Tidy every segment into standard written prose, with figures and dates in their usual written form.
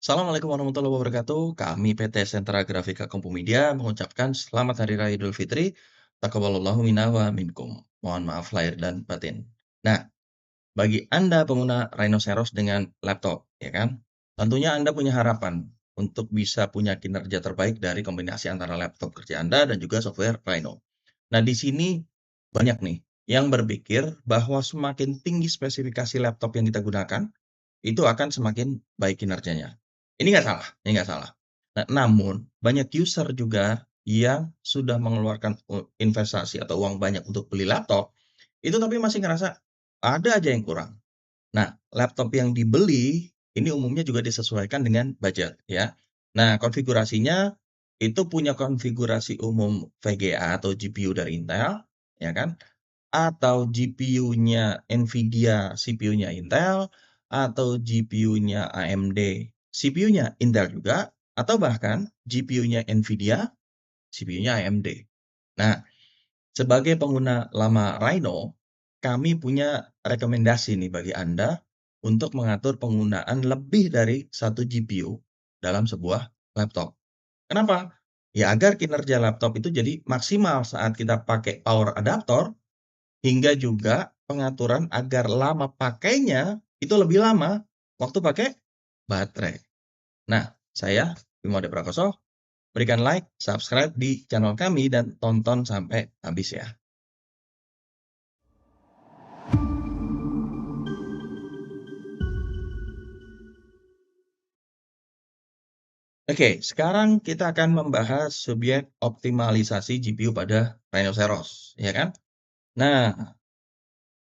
Assalamualaikum warahmatullahi wabarakatuh. Kami PT Sentra Grafika Kompumedia mengucapkan selamat Hari Raya Idul Fitri. Taqabbalallahu minna wa minkum. Mohon maaf lahir dan batin. Nah, bagi Anda pengguna Rhinoceros dengan laptop, ya kan? Tentunya Anda punya harapan untuk bisa punya kinerja terbaik dari kombinasi antara laptop kerja Anda dan juga software Rhino. Nah, di sini banyak nih yang berpikir bahwa semakin tinggi spesifikasi laptop yang kita gunakan, itu akan semakin baik kinerjanya. Ini nggak salah, ini nggak salah. Nah, namun banyak user juga yang sudah mengeluarkan investasi atau uang banyak untuk beli laptop, itu tapi masih ngerasa ada aja yang kurang. Nah, laptop yang dibeli ini umumnya juga disesuaikan dengan budget ya. Nah, konfigurasinya itu punya konfigurasi umum VGA atau GPU dari Intel, ya kan? Atau GPU-nya NVIDIA, CPU-nya Intel, atau GPU-nya AMD, CPU-nya Intel juga, atau bahkan GPU-nya NVIDIA, CPU-nya AMD. Nah, sebagai pengguna lama Rhino, kami punya rekomendasi nih bagi Anda untuk mengatur penggunaan lebih dari satu GPU dalam sebuah laptop. Kenapa? Ya agar kinerja laptop itu jadi maksimal saat kita pakai power adaptor. Hingga juga pengaturan agar lama pakainya itu lebih lama waktu pakai baterai. Nah, saya Bimo Prakoso, berikan like, subscribe di channel kami dan tonton sampai habis ya. Oke, sekarang kita akan membahas subjek optimalisasi GPU pada Rhinoceros, ya kan? Nah,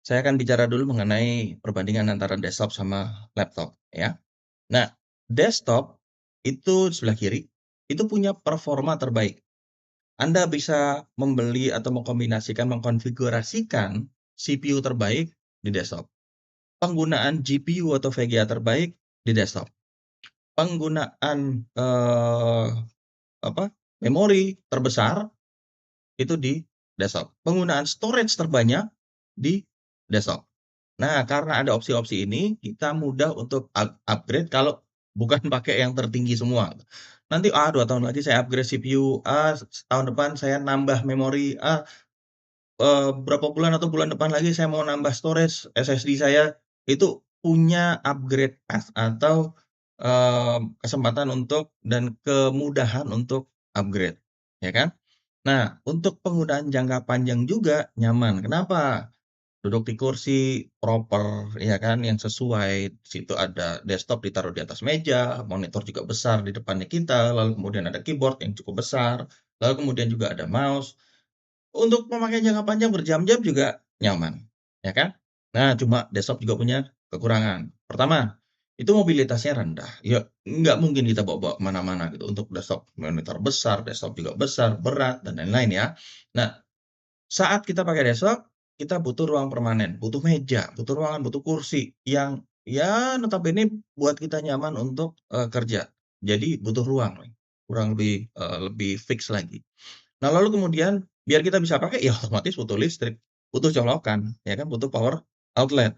saya akan bicara dulu mengenai perbandingan antara desktop sama laptop, ya. Nah, desktop itu sebelah kiri, itu punya performa terbaik. Anda bisa membeli atau mengkombinasikan, mengkonfigurasikan CPU terbaik di desktop. Penggunaan GPU atau VGA terbaik di desktop. Penggunaan apa? Memori terbesar itu di desktop. Penggunaan storage terbanyak di desktop. Nah, karena ada opsi-opsi ini, kita mudah untuk upgrade kalau bukan pakai yang tertinggi semua. Nanti, 2 tahun lagi saya upgrade CPU, tahun depan saya nambah memori, berapa bulan atau bulan depan lagi saya mau nambah storage SSD saya, itu punya upgrade path atau, kesempatan untuk dan kemudahan untuk upgrade, ya kan? Nah, untuk penggunaan jangka panjang juga nyaman. Kenapa? Duduk di kursi proper, ya kan, yang sesuai. Di situ ada desktop ditaruh di atas meja, monitor juga besar di depannya kita, lalu kemudian ada keyboard yang cukup besar, lalu kemudian juga ada mouse. Untuk memakai jangka panjang berjam-jam juga nyaman, ya kan? Nah, cuma desktop juga punya kekurangan. Pertama, itu mobilitasnya rendah. Ya, nggak mungkin kita bawa-bawa kemana-mana gitu. Untuk desktop monitor besar, desktop juga besar, berat, dan lain-lain ya. Nah, saat kita pakai desktop, kita butuh ruang permanen, butuh meja, butuh ruangan, butuh kursi yang ya notabene buat kita nyaman untuk, kerja. Jadi butuh ruang nih, kurang lebih, lebih fix lagi. Nah, lalu kemudian biar kita bisa pakai, ya otomatis butuh listrik, butuh colokan, ya kan, butuh power outlet.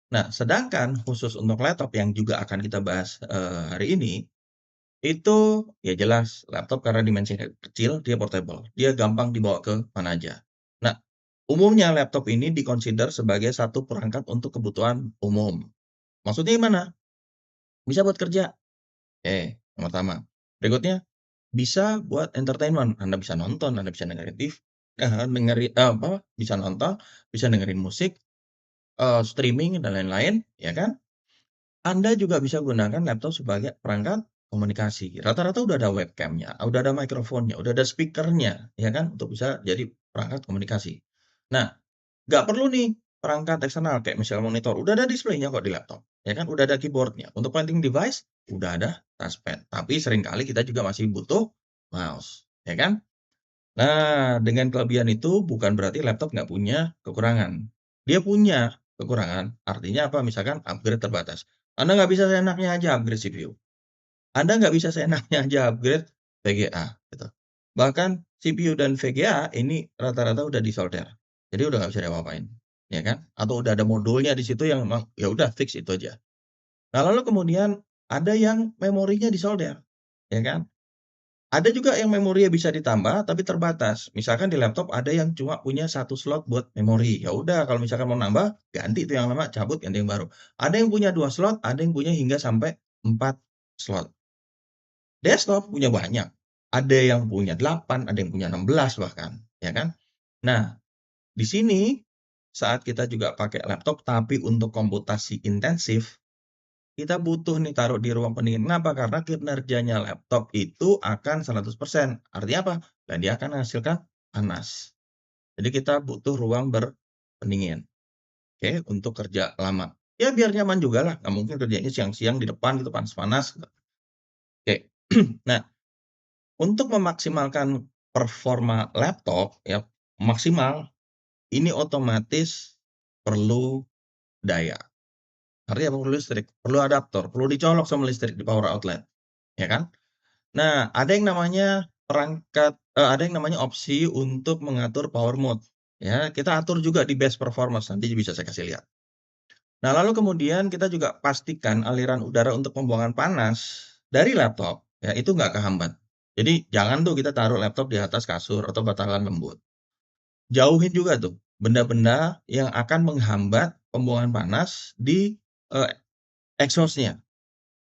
Nah, sedangkan khusus untuk laptop yang juga akan kita bahas, hari ini, itu ya jelas laptop karena dimensinya kecil, dia portable, dia gampang dibawa ke mana aja. Nah, umumnya laptop ini di-consider sebagai satu perangkat untuk kebutuhan umum. Maksudnya gimana? Bisa buat kerja, yang pertama. Berikutnya, bisa buat entertainment, Anda bisa nonton, Anda bisa dengerin TV, bisa nonton, bisa dengerin musik, streaming dan lain-lain, ya kan? Anda juga bisa gunakan laptop sebagai perangkat komunikasi. Rata-rata udah ada webcam-nya, udah ada mikrofonnya, udah ada speaker-nya, ya kan, untuk bisa jadi perangkat komunikasi. Nah, nggak perlu nih perangkat eksternal kayak misalnya monitor, udah ada displaynya kok di laptop, ya kan, udah ada keyboard-nya. Untuk pointing device, udah ada touchpad, tapi seringkali kita juga masih butuh mouse, ya kan? Nah, dengan kelebihan itu bukan berarti laptop nggak punya kekurangan. Dia punya kekurangan, artinya apa? Misalkan upgrade terbatas. Anda nggak bisa seenaknya aja upgrade CPU. Anda nggak bisa seenaknya aja upgrade VGA, gitu. Bahkan CPU dan VGA ini rata-rata udah disolder. Jadi udah nggak bisa diapa-apain, ya kan? Atau udah ada modulnya di situ yang memang ya udah fix itu aja. Nah, lalu kemudian ada yang memorinya disolder, ya kan? Ada juga yang memorinya bisa ditambah tapi terbatas. Misalkan di laptop ada yang cuma punya 1 slot buat memori, ya udah kalau misalkan mau nambah, ganti tuh yang lama, cabut, ganti yang baru. Ada yang punya 2 slot, ada yang punya hingga sampai 4 slot. Desktop punya banyak, ada yang punya 8, ada yang punya 16 bahkan, ya kan? Nah, di sini saat kita juga pakai laptop tapi untuk komputasi intensif, kita butuh nih taruh di ruang pendingin. Kenapa? Karena kinerjanya laptop itu akan 100%. Artinya apa? Dan dia akan menghasilkan panas. Jadi kita butuh ruang berpendingin, oke, untuk kerja lama. Ya biar nyaman juga lah, nggak mungkin kerjanya siang-siang di depan gitu panas-panas. Oke. Nah, untuk memaksimalkan performa laptop ya maksimal, ini otomatis perlu daya. Artinya perlu listrik, perlu adaptor, perlu dicolok sama listrik di power outlet, ya kan? Nah, ada yang namanya ada yang namanya opsi untuk mengatur power mode, ya. Kita atur juga di best performance, nanti bisa saya kasih lihat. Nah, lalu kemudian kita juga pastikan aliran udara untuk pembuangan panas dari laptop, ya, itu nggak kehambat. Jadi jangan tuh kita taruh laptop di atas kasur atau batalan lembut. Jauhin juga tuh benda-benda yang akan menghambat pembuangan panas di, eee, exhaust-nya,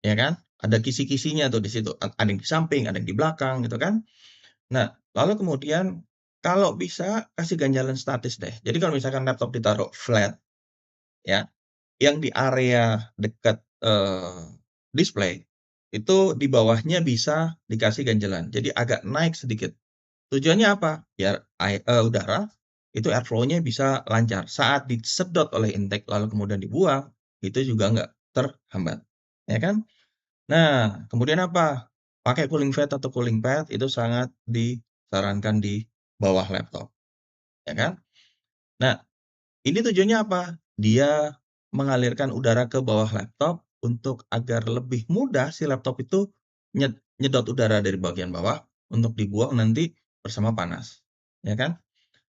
ya kan? Ada kisi-kisinya tuh di situ, ada yang di samping, ada yang di belakang gitu kan. Nah, lalu kemudian kalau bisa kasih ganjalan statis deh. Jadi kalau misalkan laptop ditaruh flat ya, yang di area dekat, display, itu di bawahnya bisa dikasih ganjalan. Jadi agak naik sedikit. Tujuannya apa? Biar udara itu airflow-nya bisa lancar. Saat disedot oleh intake lalu kemudian dibuang, itu juga nggak terhambat, ya kan? Nah, kemudian apa? Pakai cooling fan atau cooling pad itu sangat disarankan di bawah laptop, ya kan? Nah, ini tujuannya apa? Dia mengalirkan udara ke bawah laptop untuk agar lebih mudah si laptop itu nyedot udara dari bagian bawah untuk dibuang nanti bersama panas, ya kan?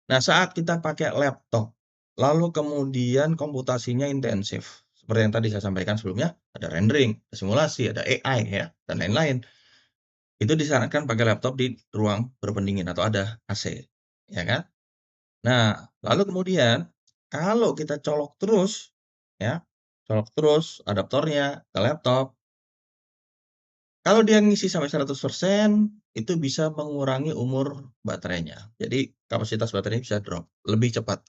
Nah, saat kita pakai laptop, lalu kemudian komputasinya intensif, seperti yang tadi saya sampaikan sebelumnya, ada rendering, ada simulasi, ada AI ya, dan lain-lain. Itu disarankan pakai laptop di ruang berpendingin atau ada AC, ya kan? Nah, lalu kemudian kalau kita colok terus, ya, colok terus adaptornya ke laptop, kalau dia ngisi sampai 100% itu bisa mengurangi umur baterainya. Jadi kapasitas baterainya bisa drop lebih cepat.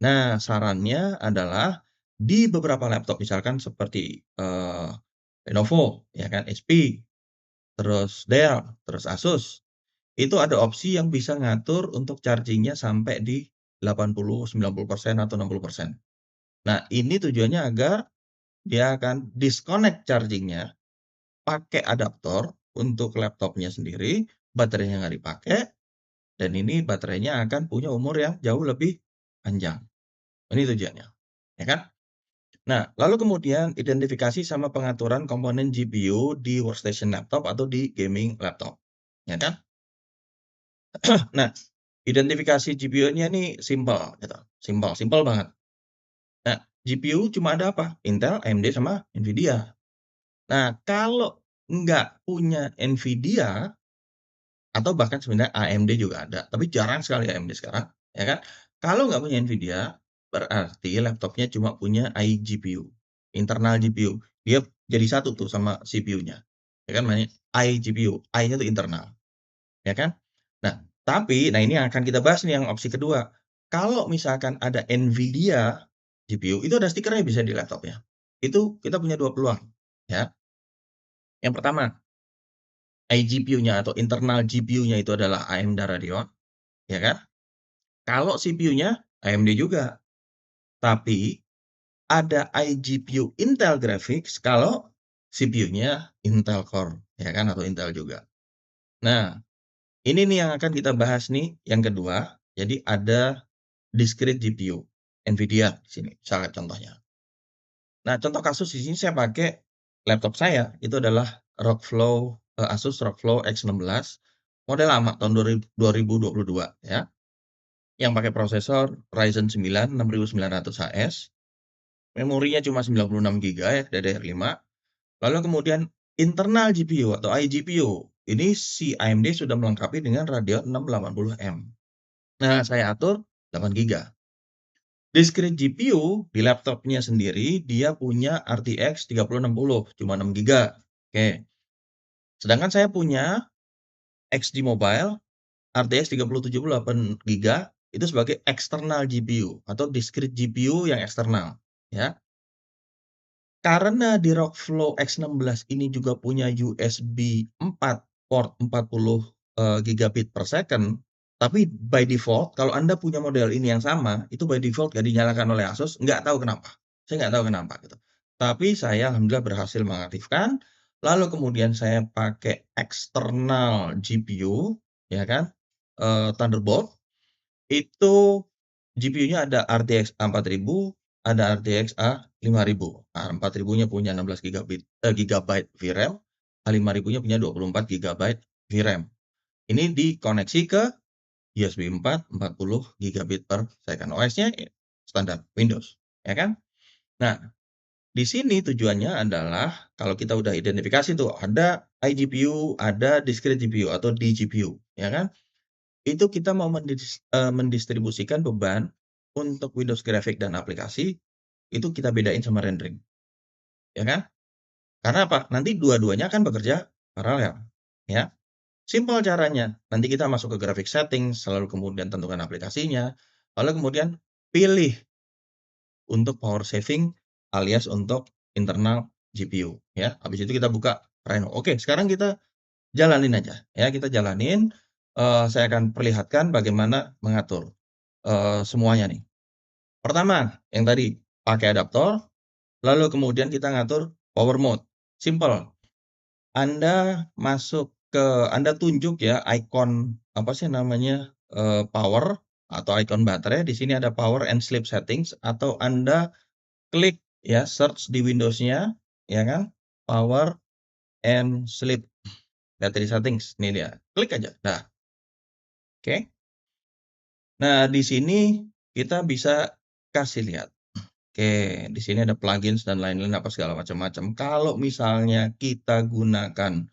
Nah, sarannya adalah di beberapa laptop misalkan seperti, Lenovo, ya kan, HP, terus Dell, terus Asus, itu ada opsi yang bisa ngatur untuk charging-nya sampai di 80, 90% atau 60%. Nah, ini tujuannya agar dia akan disconnect charging-nya, pakai adaptor untuk laptopnya sendiri, baterainya nggak dipakai, dan ini baterainya akan punya umur yang jauh lebih panjang. Ini tujuannya, ya kan? Nah, lalu kemudian identifikasi sama pengaturan komponen GPU di workstation laptop atau di gaming laptop, ya kan? Nah, identifikasi GPU-nya nih simpel gitu, simpel banget. Nah, GPU cuma ada apa? Intel, AMD, sama Nvidia. Nah, kalau nggak punya Nvidia atau bahkan sebenarnya AMD juga ada, tapi jarang sekali AMD sekarang, ya kan? Kalau nggak punya Nvidia, berarti laptopnya cuma punya iGPU, internal GPU. Dia jadi satu tuh sama CPU-nya, ya kan namanya iGPU, I-nya tuh internal, ya kan? Nah, tapi ini yang akan kita bahas nih yang opsi kedua. Kalau misalkan ada Nvidia GPU, itu ada stikernya bisa di laptopnya. Itu kita punya 2 peluang, ya. Yang pertama, iGPU-nya atau internal GPU-nya itu adalah AMD Radeon, ya kan? Kalau CPU-nya AMD juga, tapi ada iGPU Intel Graphics kalau CPU-nya Intel Core, ya kan, atau Intel juga. Nah, ini nih yang akan kita bahas nih, yang kedua. Jadi ada discrete GPU, Nvidia di sini, misalnya contohnya. Nah, contoh kasus di sini saya pakai laptop saya, itu adalah Asus ROGFlow X16, model lama tahun 2022 ya, yang pakai prosesor Ryzen 9 6900HS, memorinya cuma 96 GB ya, DDR5, lalu kemudian Internal GPU atau iGPU, ini si AMD sudah melengkapi dengan Radeon 680M. Nah, saya atur 8 GB. Discrete GPU di laptopnya sendiri, dia punya RTX 3060, cuma 6 GB. Oke. Sedangkan saya punya XG Mobile RTX 3078 GB itu sebagai external GPU atau discrete GPU yang eksternal, ya. Karena di Rockflow X16 ini juga punya USB 4 port 40 gigabit per second, tapi by default kalau Anda punya model ini yang sama, itu by default nggak dinyalakan oleh Asus, nggak tahu kenapa. Saya nggak tahu kenapa gitu. Tapi saya alhamdulillah berhasil mengaktifkan, lalu kemudian saya pakai eksternal GPU, ya kan, Thunderbolt, itu GPU-nya ada RTX A4000, ada RTX A5000. A4000-nya punya 16 gigabyte VRAM, A5000-nya punya 24 gigabyte VRAM. Ini dikoneksi ke USB 4 40 gigabit per second. OS-nya standar Windows, ya kan? Nah, di sini tujuannya adalah kalau kita udah identifikasi tuh ada iGPU, ada discrete GPU atau DGPU, ya kan? Itu kita mau mendistribusikan beban untuk Windows Graphic dan aplikasi, itu kita bedain sama rendering, ya kan? Karena apa? Nanti dua-duanya akan bekerja paralel, ya. Simpel caranya, nanti kita masuk ke graphic settings, lalu kemudian tentukan aplikasinya, lalu kemudian pilih untuk power saving alias untuk internal GPU, ya. Habis itu kita buka Rhino. Oke, sekarang kita jalanin aja, ya, kita jalanin, saya akan perlihatkan bagaimana mengatur, semuanya nih. Pertama, yang tadi, pakai adaptor, lalu kemudian kita ngatur power mode. Simple, Anda tunjuk ya ikon, apa sih namanya, power atau ikon baterai, di sini ada power and sleep settings atau Anda klik ya, search di Windows-nya, ya kan, power and sleep battery settings, ini dia, klik aja, nah, oke. Nah, di sini kita bisa kasih lihat. Oke, di sini ada plugins dan lain-lain apa segala macam-macam. Kalau misalnya kita gunakan,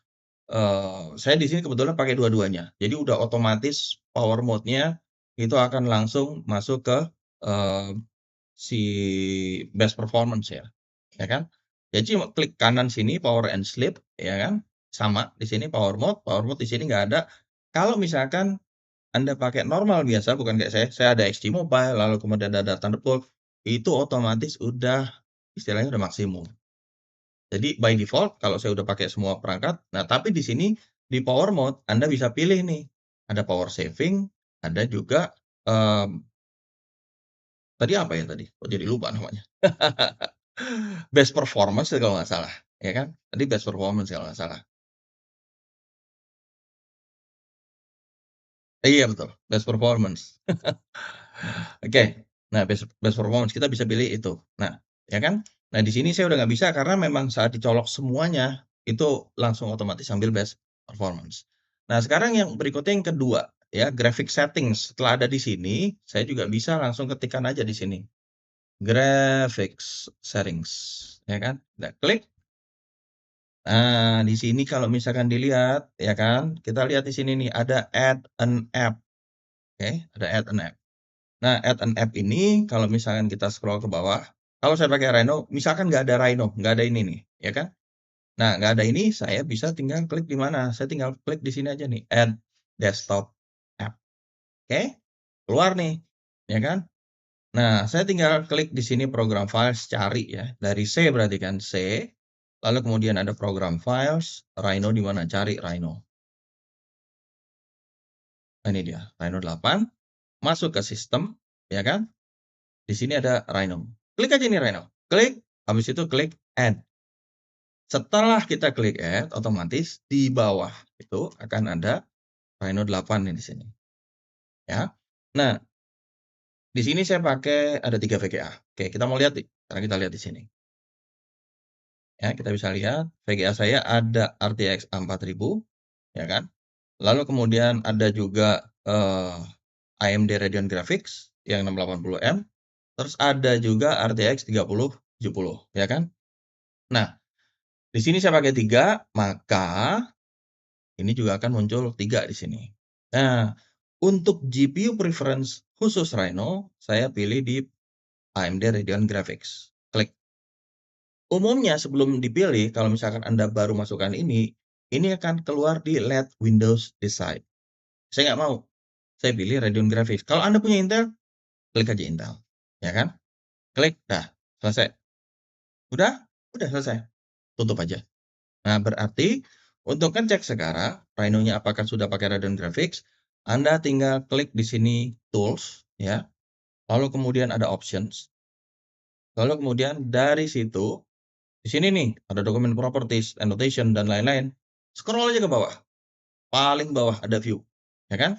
saya di sini kebetulan pakai dua-duanya. Jadi udah otomatis power mode-nya itu akan langsung masuk ke, eee, si best performance ya, ya kan. Jadi cuma klik kanan sini power and sleep, ya kan, sama di sini power mode di sini nggak ada. Kalau misalkan Anda pakai normal biasa, bukan kayak saya ada XG Mobile, lalu kemudian ada Thunderbolt, itu otomatis udah istilahnya udah maksimum. Jadi by default kalau saya udah pakai semua perangkat, nah tapi di sini di power mode Anda bisa pilih nih, ada power saving, ada juga, tadi apa ya tadi? Kok jadi lupa namanya. Best performance ya kalau nggak salah, ya kan? Tadi best performance kalau nggak salah. Iya betul, best performance. Oke. Nah, best best performance kita bisa pilih itu. Nah, ya kan? Nah, di sini saya udah nggak bisa karena memang saat dicolok semuanya, itu langsung otomatis ambil best performance. Nah, sekarang yang berikutnya yang kedua, ya, graphic settings. Setelah ada di sini, saya juga bisa langsung ketikkan aja di sini, graphics settings, ya kan? Kita klik. Nah, di sini kalau misalkan dilihat, ya kan, kita lihat di sini nih ada add an app, oke, ada add an app. Nah, add an app ini kalau misalkan kita scroll ke bawah, kalau saya pakai Rhino, misalkan nggak ada Rhino, nggak ada ini nih, ya kan? Nah, nggak ada ini, saya bisa tinggal klik di mana? Saya tinggal klik di sini aja nih, add desktop app. Oke, keluar nih, ya kan? Nah, saya tinggal klik di sini program files, cari ya, dari C berarti kan, C, lalu kemudian ada program files, Rhino di mana? Cari Rhino. Nah, ini dia, Rhino 8, masuk ke sistem, ya kan? Di sini ada Rhino. Klik aja nih Rhino. Klik, habis itu klik add. Setelah kita klik add, otomatis di bawah itu akan ada Rhino 8 nih di sini. Ya. Nah, di sini saya pakai ada 3 VGA. Oke, kita mau lihat nih. Sekarang kita lihat di sini. Ya, kita bisa lihat VGA saya ada RTX A4000, ya kan. Lalu kemudian ada juga AMD Radeon Graphics yang 680M, terus ada juga RTX 3070, ya kan. Nah, Di sini saya pakai 3, maka ini juga akan muncul 3 di sini. Nah, untuk GPU preference khusus Rhino, saya pilih di AMD Radeon Graphics. Klik. Umumnya sebelum dipilih, kalau misalkan Anda baru masukkan ini akan keluar di Let Windows Decide. Saya nggak mau. Saya pilih Radeon Graphics. Kalau Anda punya Intel, klik aja Intel. Ya kan? Klik, dah, selesai. Udah selesai. Tutup aja. Nah, berarti untuk ngecek sekarang Rhino-nya apakah sudah pakai Radeon Graphics, Anda tinggal klik di sini Tools, ya. Lalu kemudian ada Options. Lalu kemudian dari situ, di sini nih ada dokumen Properties, Annotation dan lain-lain. Scroll aja ke bawah. Paling bawah ada View, ya kan?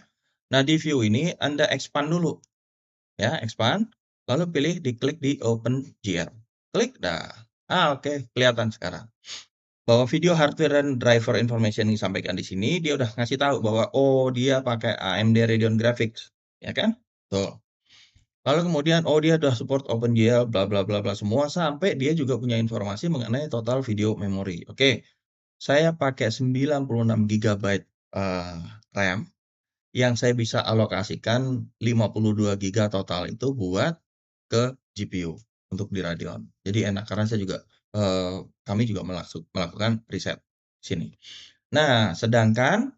Nah, di View ini Anda expand dulu, ya, expand. Lalu pilih diklik di OpenGL. Klik, dah. Oke, kelihatan sekarang bahwa video hardware dan driver information yang disampaikan di sini, dia udah ngasih tahu bahwa, oh dia pakai AMD Radeon Graphics, ya kan? Tuh. Lalu kemudian, oh dia udah support OpenGL, bla bla bla bla semua, sampai dia juga punya informasi mengenai total video memory. Oke, saya pakai 96 GB RAM, yang saya bisa alokasikan 52 GB total itu buat ke GPU untuk di Radeon. Jadi enak karena saya juga kami juga melakukan riset sini. Nah, sedangkan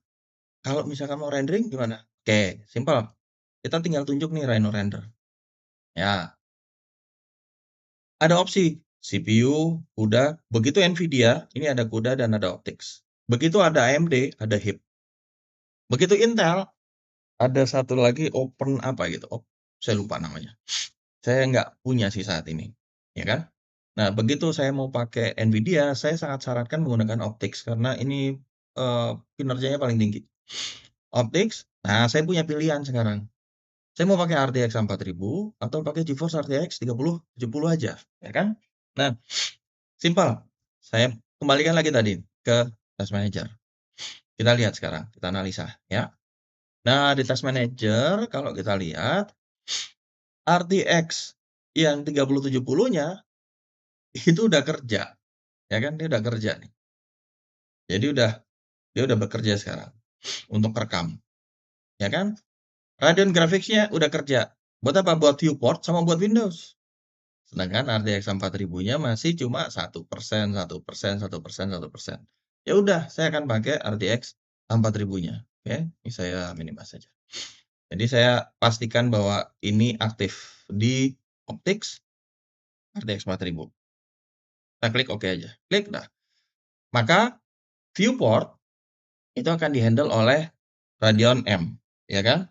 kalau misalkan mau rendering gimana? Oke, simpel. Kita tinggal tunjuk nih Rhino Render. Ya, ada opsi CPU, CUDA, begitu Nvidia, ini ada CUDA dan ada Optix. Begitu ada AMD, ada HIP. Begitu Intel, ada satu lagi Open apa gitu. Saya lupa namanya. Saya nggak punya sih saat ini, ya kan? Nah, begitu saya mau pakai Nvidia, saya sangat sarankan menggunakan Optix karena ini kinerjanya paling tinggi. Optix, nah saya punya pilihan sekarang. Saya mau pakai RTX 4000 atau pakai GeForce RTX 3070 aja, ya kan? Nah, simpel. Saya kembalikan lagi tadi ke Task Manager. Kita lihat sekarang, kita analisa ya. Nah, di Task Manager kalau kita lihat RTX yang 3070-nya itu udah kerja, ya kan? Dia udah kerja nih. Jadi dia udah bekerja sekarang untuk rekam, ya kan? Radeon Graphics-nya udah kerja. Buat apa? Buat viewport sama buat Windows. Sedangkan RTX 4000-nya masih cuma 1%, 1%, 1%, 1%. Ya udah, saya akan pakai RTX 4000-nya. Oke, ini saya minimize saja. Jadi saya pastikan bahwa ini aktif di Optix RTX 4000. Kita klik OK aja. Klik dah. Maka viewport itu akan dihandle oleh Radeon M, ya kan?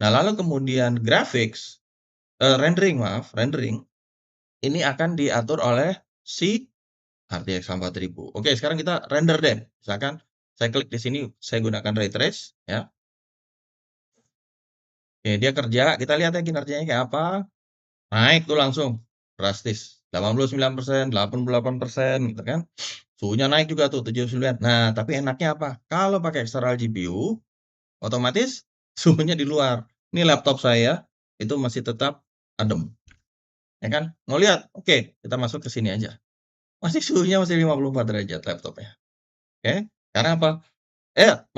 Nah, lalu kemudian graphics, rendering ini akan diatur oleh si RTX 4000. Oke, sekarang kita render deh. Misalkan saya klik di sini, saya gunakan ray trace, ya. Oke, dia kerja, kita lihat ya kinerjanya kayak apa. Naik tuh langsung, drastis. 89%, 88%, gitu kan. Suhunya naik juga tuh, 79. Nah, tapi enaknya apa? Kalau pakai external GPU, otomatis suhunya di luar. Ini laptop saya, itu masih tetap adem. Ya kan? Mau lihat? Oke, kita masuk ke sini aja. Masih suhunya masih 54 derajat laptopnya. Oke, karena apa?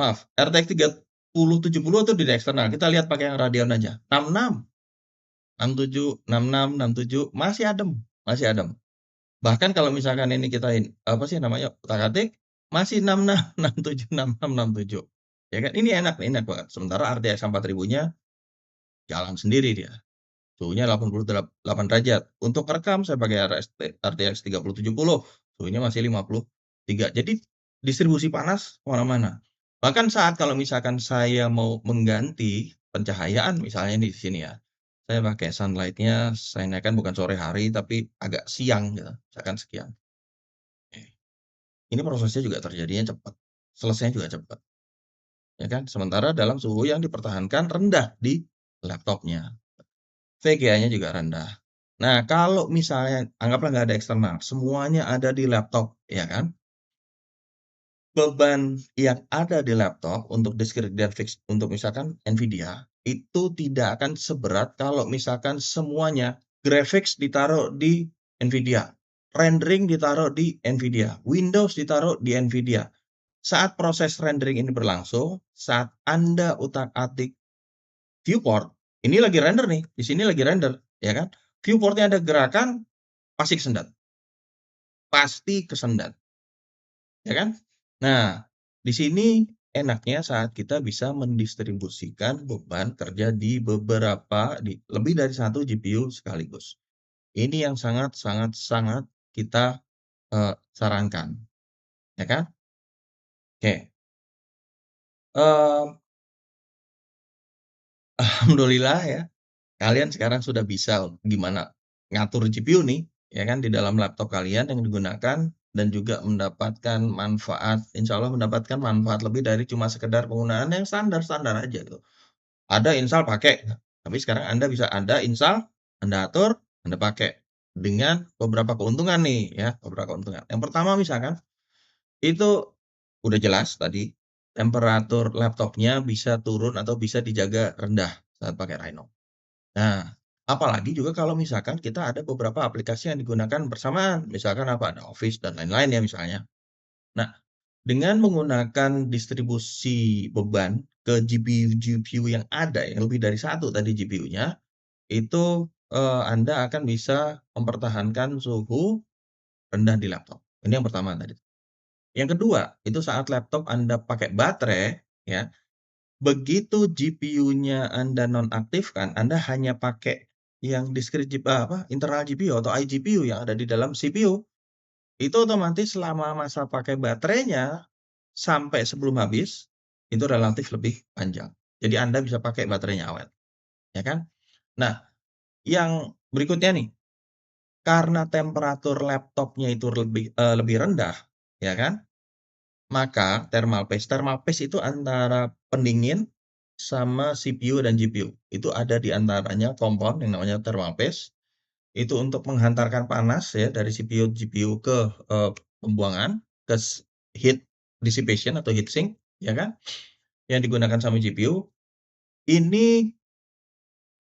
Maaf, RTX 3070 itu di eksternal. Kita lihat pakai yang Radeon aja. 66, 67, 66, 67 masih adem, masih adem. Bahkan kalau misalkan ini kita apa sih namanya, utak-atik masih 66, 67, 66, 67. Ya kan? Ini enak nih, enak banget. Sementara RTX 4000-nya jalan sendiri dia. Suhunya 88 derajat. Untuk rekam saya pakai RTX 3070, suhunya masih 53. Jadi distribusi panas kemana-mana. Bahkan saat kalau misalkan saya mau mengganti pencahayaan misalnya di sini ya, saya pakai sunlight-nya saya naikkan bukan sore hari tapi agak siang gitu, misalkan sekian. Ini prosesnya juga terjadinya cepat, selesainya juga cepat, ya kan? Sementara dalam suhu yang dipertahankan rendah di laptopnya. VGA-nya juga rendah. Nah, kalau misalnya anggaplah nggak ada eksternal, semuanya ada di laptop, ya kan? Beban yang ada di laptop untuk discrete graphics untuk misalkan Nvidia, itu tidak akan seberat kalau misalkan semuanya graphics ditaruh di Nvidia. rendering ditaruh di NVIDIA, Windows ditaruh di NVIDIA. Saat proses rendering ini berlangsung, saat Anda utak-atik viewport, ini lagi render nih, di sini lagi render, ya kan? Viewport-nya ada gerakan, pasti kesendat, ya kan? Nah, di sini enaknya saat kita bisa mendistribusikan beban kerja di lebih dari satu GPU sekaligus. Ini yang sangat sangat sangat kita, sarankan, ya kan? Oke, eee, alhamdulillah ya, kalian sekarang sudah bisa gimana ngatur GPU nih, ya kan, di dalam laptop kalian yang digunakan dan juga mendapatkan manfaat insya Allah mendapatkan manfaat lebih dari cuma sekedar penggunaan yang standar-standar aja gitu. Ada install pakai, tapi sekarang Anda bisa Anda install, Anda atur, Anda pakai dengan beberapa keuntungan nih ya, beberapa keuntungan. Yang pertama misalkan, itu udah jelas tadi, temperatur laptopnya bisa turun atau bisa dijaga rendah saat pakai Rhino. Nah, apalagi juga kalau misalkan kita ada beberapa aplikasi yang digunakan bersamaan, misalkan apa, ada Office dan lain-lain ya misalnya. Nah, dengan menggunakan distribusi beban ke GPU-GPU yang ada yang lebih dari satu tadi GPU-nya, itu, Anda akan bisa mempertahankan suhu rendah di laptop. Ini yang pertama tadi. Yang kedua, itu saat laptop Anda pakai baterai, ya, begitu GPU-nya Anda nonaktifkan, Anda hanya pakai yang internal GPU atau iGPU yang ada di dalam CPU, itu otomatis selama masa pakai baterainya sampai sebelum habis, itu relatif lebih panjang. Jadi Anda bisa pakai baterainya awet, ya kan? Nah, yang berikutnya nih, karena temperatur laptopnya itu lebih rendah, ya kan? Maka thermal paste itu antara pendingin sama CPU dan GPU. Itu ada di antaranya kompon yang namanya thermal paste, itu untuk menghantarkan panas ya dari CPU, GPU ke, pembuangan, ke heat dissipation atau heat sink, ya kan, yang digunakan sama GPU. Ini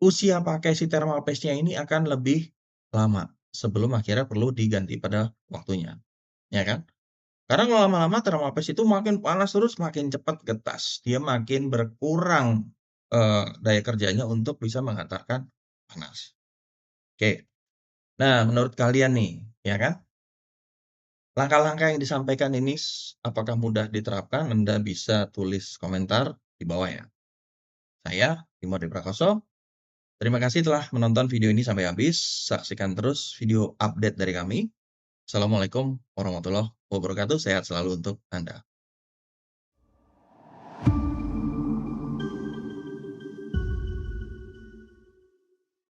usia pakai si thermal paste-nya ini akan lebih lama sebelum akhirnya perlu diganti pada waktunya, ya kan? Karena kalau lama-lama thermal paste itu makin panas terus, makin cepat getas. Dia makin berkurang, daya kerjanya untuk bisa menghantarkan panas. Oke. Nah, menurut kalian nih, ya kan, langkah-langkah yang disampaikan ini apakah mudah diterapkan? Anda bisa tulis komentar di bawah ya. Saya, Timur Prakoso, terima kasih telah menonton video ini sampai habis. Saksikan terus video update dari kami. Assalamualaikum warahmatullahi wabarakatuh. Sehat selalu untuk Anda.